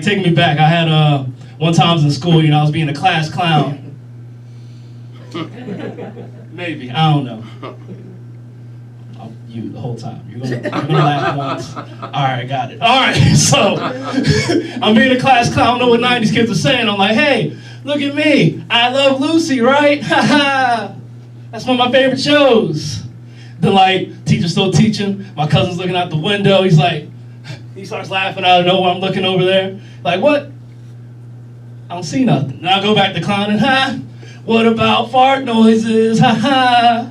Take me back. I had one time I was in school, I was being a class clown. Maybe, I don't know. You the whole time. You're gonna laugh once. Alright, got it. Alright, so I'm being a class clown. I don't know what 90s kids are saying. I'm like, hey, look at me. I Love Lucy, right? Haha. That's one of my favorite shows. Then teacher's still teaching. My cousin's looking out the window. He starts laughing out of nowhere. I'm looking over there. Like, what? I don't see nothing. Now I go back to clowning. Ha! What about fart noises? Ha ha!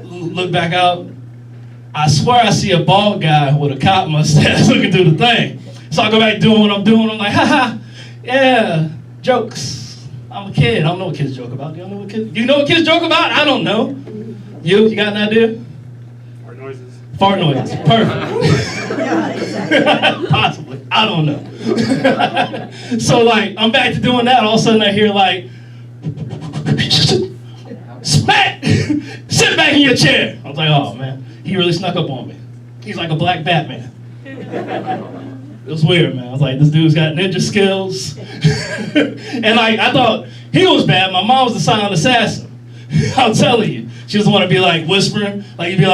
Look back out. I swear I see a bald guy with a cop mustache looking through the thing. So I go back doing what I'm doing. I'm like, ha ha! Yeah, jokes. I'm a kid. I don't know what kids joke about. Do you know what kids joke about? I don't know. You got an idea? Fart noises. Fart noises. Perfect. Possibly. I don't know. So I'm back to doing that. All of a sudden I hear smack! Sit back in your chair. I was like, oh man, he really snuck up on me. He's like a black Batman. It was weird, man. I was like, this dude's got ninja skills. And I thought he was bad. My mom was the silent assassin. I'm telling you. She doesn't want to be whispering. You'd be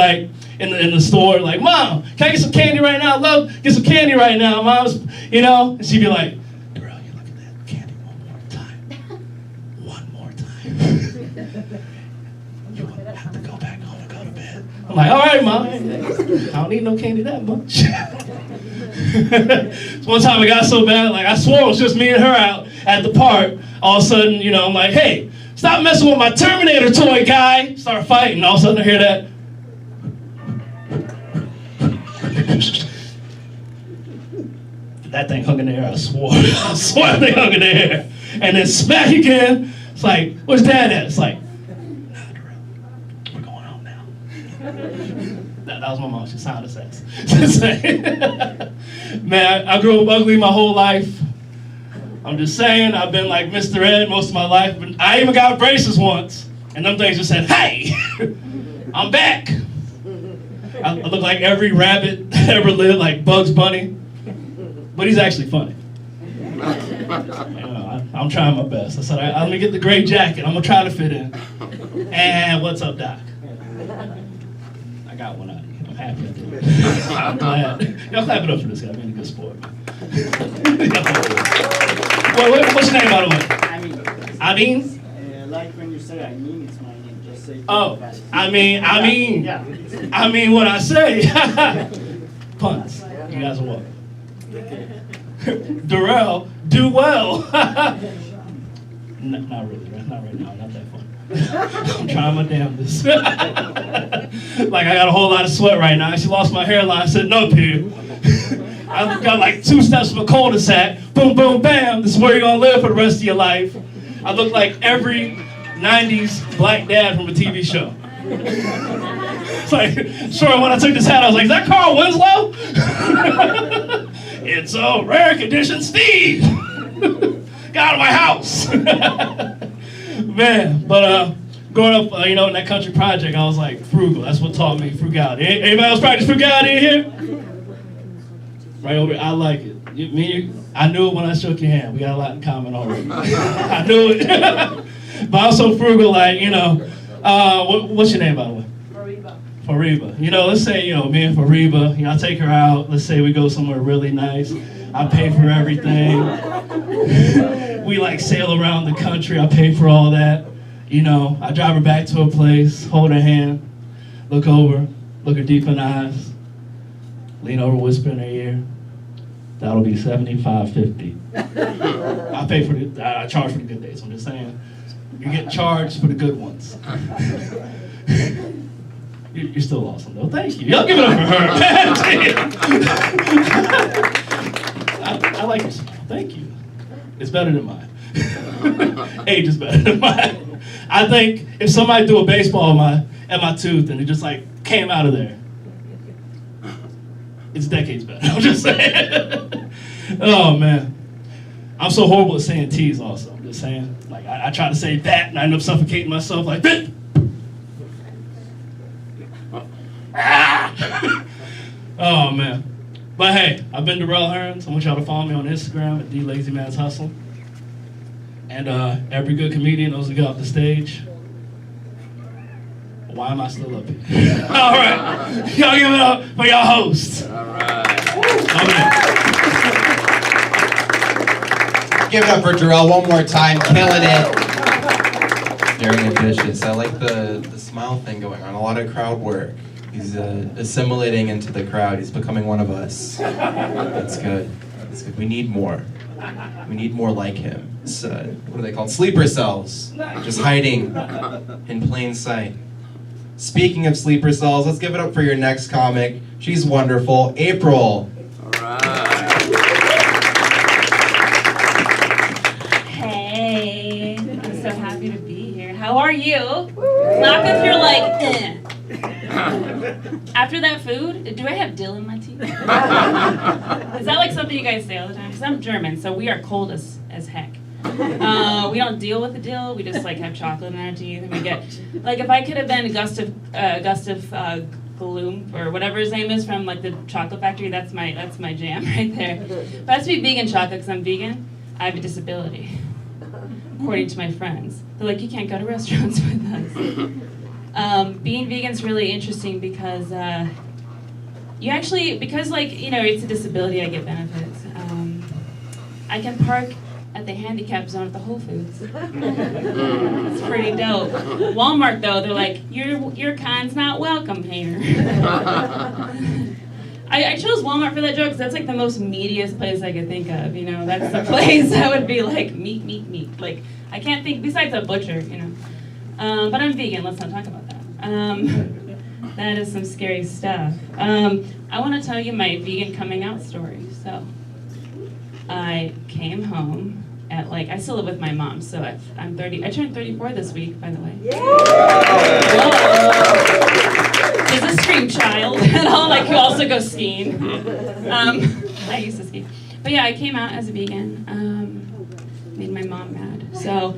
in the store, Mom, can I get some candy right now? Love, get some candy right now, Mom. And she'd be like, Darrell, you look at that candy one more time. One more time. You have to go back home and go to bed. I'm like, all right, Mom. I don't need no candy that much. So one time it got so bad, I swore it was just me and her out at the park. All of a sudden, I'm like, hey, stop messing with my Terminator toy, guy. Start fighting. All of a sudden I hear that. That thing hung in the air, I swore. I swore that thing hung in the air. And then smack again. It's like, where's Dad at? It's like, nah, Darrell, we're going home now. That was my mom. She's silent assassin. Man, I grew up ugly my whole life. I'm just saying, I've been like Mr. Ed most of my life. But I even got braces once. And them things just said, hey, I'm back. I look like every rabbit that ever lived, like Bugs Bunny. But he's actually funny. I'm trying my best. I said, let me get the gray jacket. I'm going to try to fit in. And what's up, Doc? I got one out of you. I'm happy I did it. I'm glad. Y'all clap it up for this guy. Being a good sport. What's your name, by the way? I mean? Like when you say I mean, it's my name. Just say. Oh, I mean. Yeah. I mean what I say. Puns. You guys are welcome. Darrell, do well. Not really, not right now, not that fun. I'm trying my damnedest. I got a whole lot of sweat right now. She lost my hairline, sitting up here. I've got 2 steps from a cul-de-sac. Boom, boom, bam. This is where you're gonna live for the rest of your life. I look like every 90s black dad from a TV show. It's sure, when I took this hat, I was like, is that Carl Winslow? It's a rare condition, Steve. Get out of my house. Man, but growing up, in that country project, I was frugal. That's what taught me frugality. Anybody else practice frugality in here? Right over here. I like it. I knew it when I shook your hand. We got a lot in common already. I knew it. But I'm so frugal, what's your name, by the way? Fariba. Let's say, me and Fariba, I take her out. Let's say we go somewhere really nice. I pay for everything. We sail around the country. I pay for all that. I drive her back to a place, hold her hand, look over, look her deep in the eyes, lean over, whisper in her ear. That'll be $75.50. I charge for the good days. I'm just saying, you get charged for the good ones. You're still awesome, though. Thank you. Y'all give it up for her. I like your smile. Thank you. It's better than mine. Age is better than mine. I think if somebody threw a baseball at my tooth and it just came out of there, it's decades better. I'm just saying. Oh man, I'm so horrible at saying T's. Also, I'm just saying. I try to say that, and I end up suffocating myself like that. Oh man, But hey, I've been Darrell Hearns. I want y'all to follow me on Instagram at TheLazyMansHustle. And every good comedian knows to get off the stage. Why am I still up here? All right. Y'all give it up for your host. All right. Give it up for Darrell one more time, killing it. Very ambitious. I like the smile thing going on. A lot of crowd work. He's assimilating into the crowd. He's becoming one of us. That's good. That's good. We need more. We need more like him. It's, what are they called? Sleeper cells. Just hiding in plain sight. Speaking of sleeper cells, let's give it up for your next comic. She's wonderful. April. All right. Hey, I'm so happy to be here. How are you? Clap if you're like, eh. After that food, do I have dill in my teeth? Is that like something you guys say all the time? Because I'm German, so we are cold as heck. We don't deal with the dill. We just like have chocolate in our teeth, and we get like if I could have been Gustav Gloom or whatever his name is from like the chocolate factory. That's my jam right there. But I have to be vegan chocolate because I'm vegan. I have a disability, according to my friends. They're like, you can't go to restaurants with us. Being vegan is really interesting because you actually because like it's a disability. I get benefits. I can park at the handicap zone at the Whole Foods. It's pretty dope. Walmart though, they're like, your kind's not welcome here. I chose Walmart for that joke because that's like the most meatiest place I could think of. That's the place I would be like meat. Like I can't think besides a butcher. But I'm vegan. Let's not talk about that. That is some scary stuff. I want to tell you my vegan coming out story. So. I came home at I still live with my mom, so I'm 30. I turned 34 this week, by the way. She's a stream child, and who also goes skiing. I used to ski. But yeah, I came out as a vegan. Made my mom mad. So,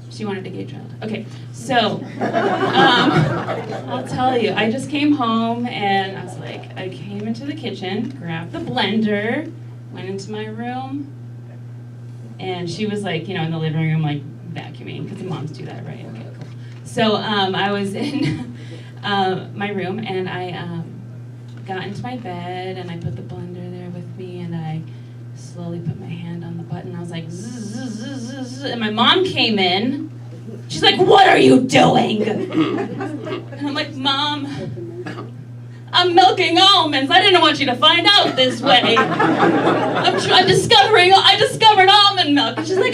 she wanted a gay child. Okay, so, I'll tell you, I just came home, and I was like, I came into the kitchen, grabbed the blender, went into my room, and she was in the living room, vacuuming, because the moms do that, right? Okay, cool. So I was in my room, and I got into my bed, and I put the blender there with me, and I slowly put my hand on the button. I was like, zzz, zzz, zzz, zzz, and my mom came in. She's like, what are you doing? And I'm like, Mom, I'm milking almonds. I didn't want you to find out this way. I discovered almond milk. And she's like,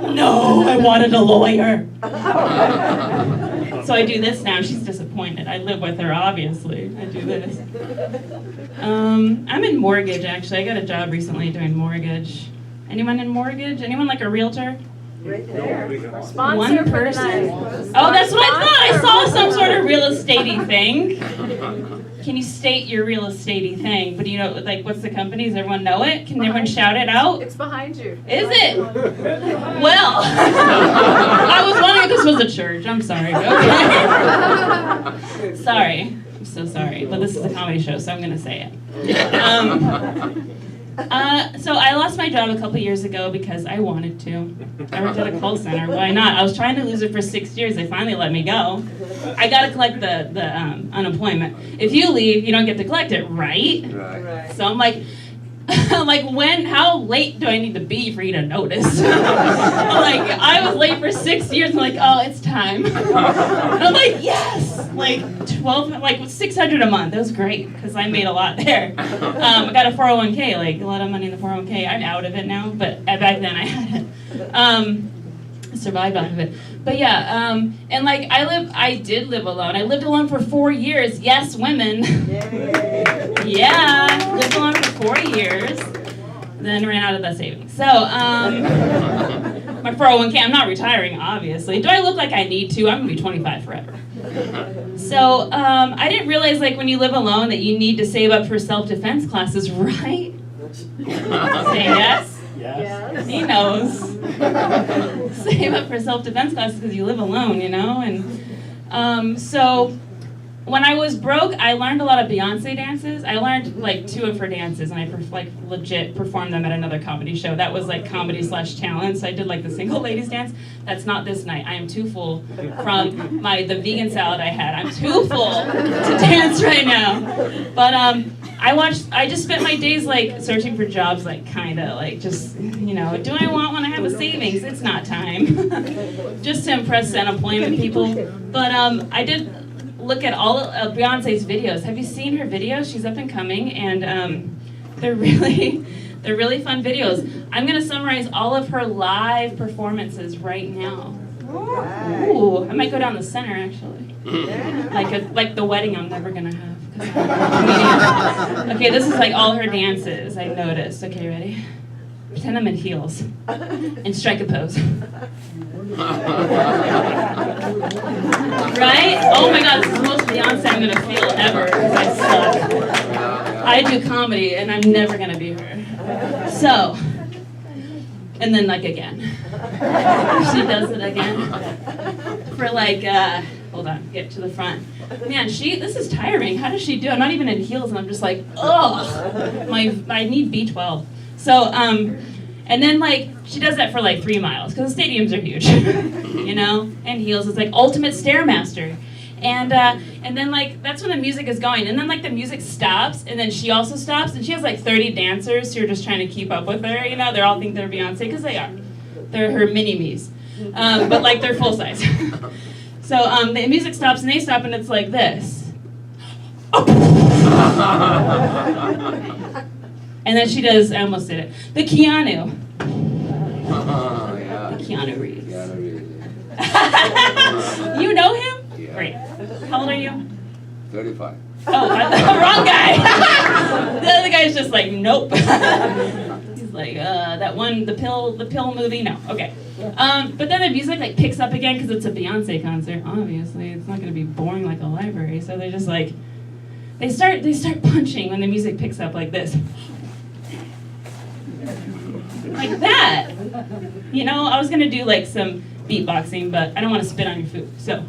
no, I wanted a lawyer. So I do this now. She's disappointed. I live with her, obviously. I do this. I'm in mortgage, actually. I got a job recently doing mortgage. Anyone in mortgage? Anyone like a realtor? Right there. Sponsor one person. Oh, that's what I thought. I saw some sort of real estate-y thing. Can you state your real estate-y thing? But what's the company? Does everyone know it? Can everyone shout it out? It's behind you. Is it? Well, I was wondering if this was a church. I'm sorry. Okay. Sorry. I'm so sorry. But this is a comedy show, so I'm going to say it. So I lost my job a couple years ago because I wanted to. I worked at a call center. Why not? I was trying to lose it for 6 years. They finally let me go. I got to collect the unemployment. If you leave, you don't get to collect it, right? Right. So I'm like, how late do I need to be for you to notice? I was late for 6 years. I'm like, oh, it's time. And I'm like, yes! $600 a month. That was great, because I made a lot there. I got a 401k, a lot of money in the 401k. I'm out of it now, but back then I had it. I survived off of it. But yeah, and I did live alone. I lived alone for 4 years. Yes, women. Yeah, lived alone for 4 years. Then ran out of the savings. So, my 401k, I'm not retiring, obviously. Do I look like I need to? I'm gonna be 25 forever. So, I didn't realize, when you live alone that you need to save up for self-defense classes, right? Say yes? Yes. He knows. Save up for self-defense classes because you live alone, you know? And so when I was broke, I learned a lot of Beyonce dances. I learned like 2 of her dances, and I like legit performed them at another comedy show. That was like comedy/talent. So I did like the single ladies dance. That's not this night. I am too full from the vegan salad I had. I'm too full to dance right now. But I just spent my days like searching for jobs, like kinda like just, you know, do I want when I have a savings? It's not time. Just to impress unemployment people. But I did look at all of Beyonce's videos. Have you seen her videos? She's up and coming, and they're really fun videos. I'm gonna summarize all of her live performances right now. Ooh, I might go down the center actually, like the wedding I'm never gonna have. Okay, this is like all her dances. I noticed. Okay, ready? Pretend I'm in heels and strike a pose. Right? Oh my God, this is the most Beyonce I'm gonna feel ever because I suck. I do comedy and I'm never gonna be her. So, and then like again. She does it again. For like, hold on, get to the front. Man, this is tiring. How does she do it? I'm not even in heels and I'm just like, ugh. I need B12. So, and then like, she does that for like 3 miles, because the stadiums are huge, you know, and heels. It's like ultimate Stairmaster. And then like, that's when the music is going. And then like the music stops, and then she also stops, and she has like 30 dancers who are just trying to keep up with her, you know. They all think they're Beyonce, because they are. They're her mini-me's. But like, they're full size. So the music stops, and they stop, and it's like this. And then she does, I almost did it, the Keanu. Yeah. The Keanu Reeves. Keanu Reeves. You know him? Yeah. Great. How old are you? 35. Oh, wrong guy. The other guy's just like, nope. He's like, that one, the pill movie, no. Okay. But then the music like picks up again because it's a Beyonce concert. Obviously, it's not going to be boring like a library. So they just like, they start punching when the music picks up like this. Like that. You know, I was gonna do like some beatboxing, but I don't want to spit on your food. So,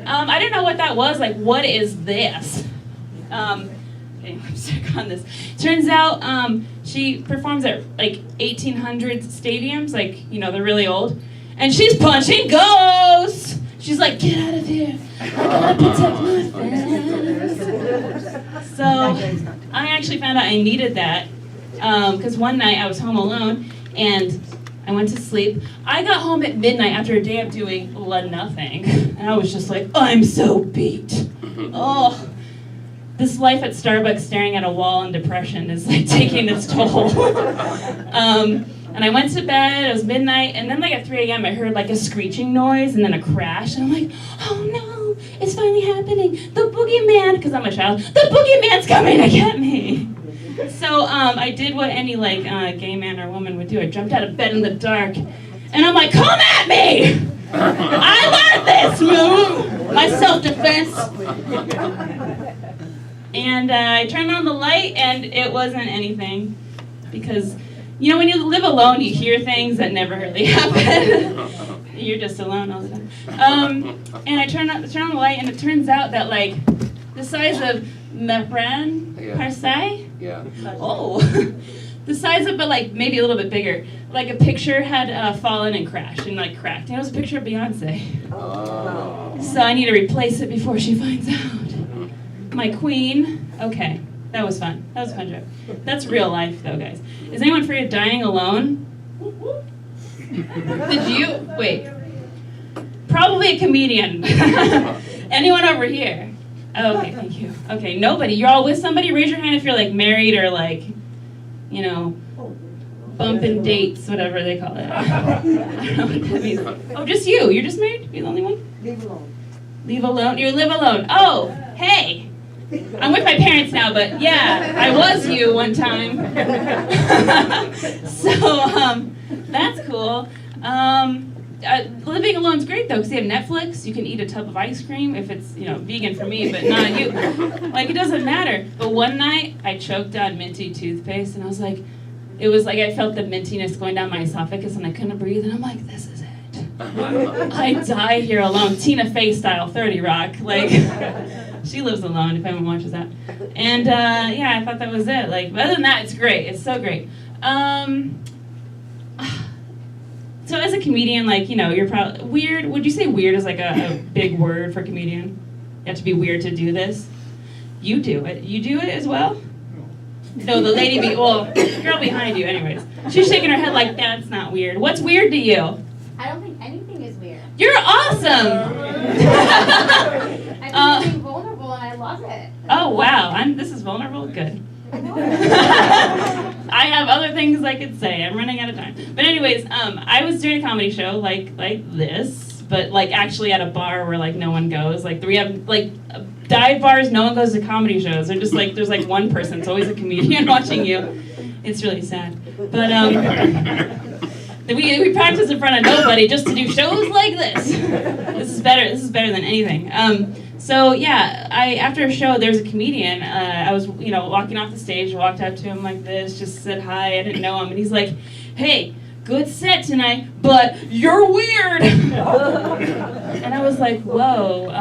I didn't know what that was. Like, what is this? Okay, I'm stuck on this. Turns out, she performs at like 1800s stadiums, like, you know, they're really old, and she's punching ghosts. She's like, get out of here. I gotta protect my fans. So, I actually found out I needed that. Because one night I was home alone and I went to sleep. I got home at midnight after a day of doing nothing. And I was just like, I'm so beat. Oh, this life at Starbucks staring at a wall in depression is like taking its toll. And I went to bed, it was midnight, and then like at 3 a.m. I heard like a screeching noise and then a crash. And I'm like, oh no, it's finally happening. The boogeyman, because I'm a child, the boogeyman's coming to get me. So I did what any like gay man or woman would do. I jumped out of bed in the dark, and I'm like, "Come at me! I learned this move, my self-defense." And I turned on the light, and it wasn't anything, because you know when you live alone, you hear things that never really happen. You're just alone all the time. And I turned on the light, and it turns out that like the size of Mehran Parsai. Yeah. Oh, the size of, but like maybe a little bit bigger. Like a picture had fallen and crashed and like cracked. And it was a picture of Beyonce. Oh. So I need to replace it before she finds out. My queen. Okay, that was fun. That was a fun joke. That's real life though, guys. Is anyone afraid of dying alone? Did you? Wait. Probably a comedian. Anyone over here? Oh, okay, thank you. Okay, nobody. You're all with somebody? Raise your hand if you're like married or like, you know, bumping dates, whatever they call it. I don't know what that means. Oh, just you. You're just married? You're the only one? Leave alone. Leave alone? You live alone. Oh, hey. I'm with my parents now, but yeah, I was you one time. So, that's cool. Living alone's great though, because you have Netflix. You can eat a tub of ice cream if it's, you know, vegan for me, but not you. Like, it doesn't matter. But one night, I choked on minty toothpaste, and I was like, it was like I felt the mintiness going down my esophagus and I couldn't breathe, and I'm like, this is it. I die here alone. Tina Fey style, 30 Rock. Like, she lives alone if anyone watches that. And yeah, I thought that was it. Like, other than that, it's great. It's so great. So as a comedian, like, you know, you're probably weird. Would you say weird is like a big word for comedian? You have to be weird to do this. You do it. You do it as well? No, the lady well, the girl behind you, anyways. She's shaking her head like, that's not weird. What's weird to you? I don't think anything is weird. You're awesome! I'm being vulnerable and I love it. Oh, wow. This is vulnerable? Good. I have other things I could say. I'm running out of time. But anyways, I was doing a comedy show like this, but like actually at a bar where like no one goes. Like we have like dive bars, no one goes to comedy shows. They're just like there's like one person. It's always a comedian watching you. It's really sad. But we practice in front of nobody just to do shows like this. This is better. This is better than anything. So yeah, after a show, there's a comedian. I was, you know, walking off the stage, walked up to him like this, just said hi. I didn't know him, and he's like, "Hey, good set tonight, but you're weird." And I was like, "Whoa,